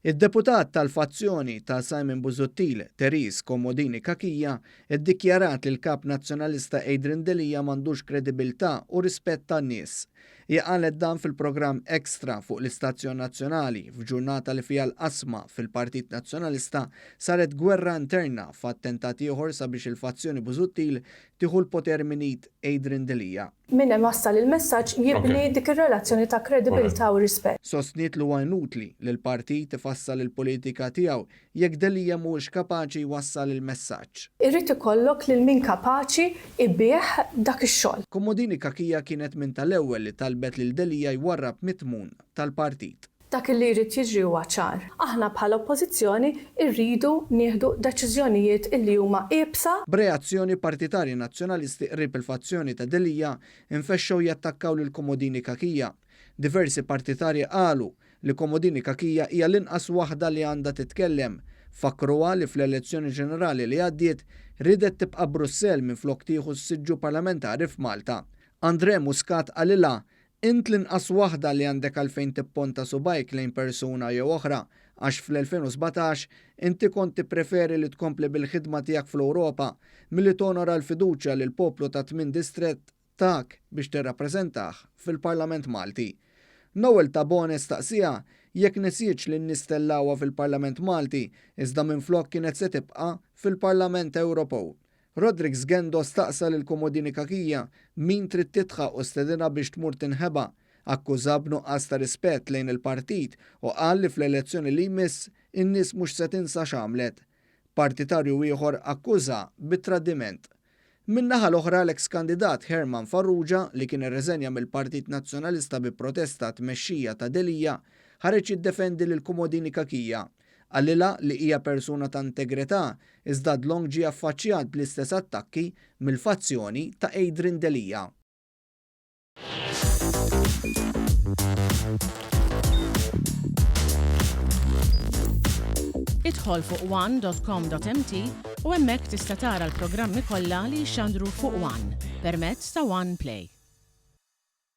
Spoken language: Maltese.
Id-deputat tal-fazzjoni ta' Simon Busuttil, Teris Komodini Kakija, iddikjarat li l-kap nazzjonalista Adrian Delija m'għandux kredibilità u rispett tan-nies. Hija qalet dan fil-programm Extra fuq l-Istazzjon Nazzjonali f'ġurnata li fiha l-qasma fil-Partit Nazzjonalista saret gwerra interna f'attentat ieħor sabiex il-fazzjoni Busuttil tieħu l-poter minit Adrian Delija. Min hemm wassal il-messaġġ jibni dik ir-relazzjoni ta' kredibilità u rispett. Sostniet li huwa inutli li l-partit ifassal il-politika tiegħu jekk Delija mhuwiex kapaċi jwassal il-messaġġ. Irrid ikollok lil min kapaċi ibih dak ix-xogħol. Komodini Kakija kienet minn tal-ewwel li talbet lil Delija jwarrab mitmun tal-partit. Dak li jrid jiġri huwa ċar. Aħna bħala oppożizzjoni rridu nieħdu deċiżjonijiet illi huma qiebsa. B'reazzjoni partitarji nazzjonalisti qrib il-fazzjoni ta' Delija infexxew jattakkaw lil Komodini Kakija. Diversi partitarji qalu li Komodini Kakija hija l-inqas waħda li għandha titkellem. Fakkruha li fl-elezzjoni ġenerali li għaddiet ridet tibqa' Brussell minflok tieħu s-siġġu parlamentari f'Malta. Andre Muscat qalilha int l-inqas waħda li għandek għalfejn tipponta subajk lejn persuna jew oħra għax fl-2017 inti kont tippreferi li tkompli bil-ħidma tiegħek fl-Ewropa milli tonora l-fiduċja lil poplu ta' 8 distrett tak biex tirrappreżentah fil-Parlament Malti. Nowel ta' Bones taqsija jekk nisitx li nistellawha fil-Parlament Malti iżda minflok kienet se tibqa' fil-Parlament Ewropew. Rodrik Zgendo staqsa lil Komodini Kakija min trid titħaq u stedina biex tmur tinħeba, akkuża b'nuqqas ta' rispett lejn il-partit u qal li fl-elezzjoni li jmiss in-nies mhux se tinsa x'għamlet. Partitarju ieħor akkuża bit-tradiment. Min-naħa l-oħra l-eks kandidat Herman Farrugia li kien irreżenja mill-Partit Nazzjonalista bi protesta tmexxija ta' Delija ħareġ jiddefendi lil Komodini Kakija. Għallila li hija persuna ta' integrità iżda dlong ġie affaċċjat bl-istess attakki mill-fazzjoni ta' Adrian Delija. Idħol fuq one.com.mt u hemmhekk tista' tara l-programmi kollha li jxandru fuq One permezz ta' One Play.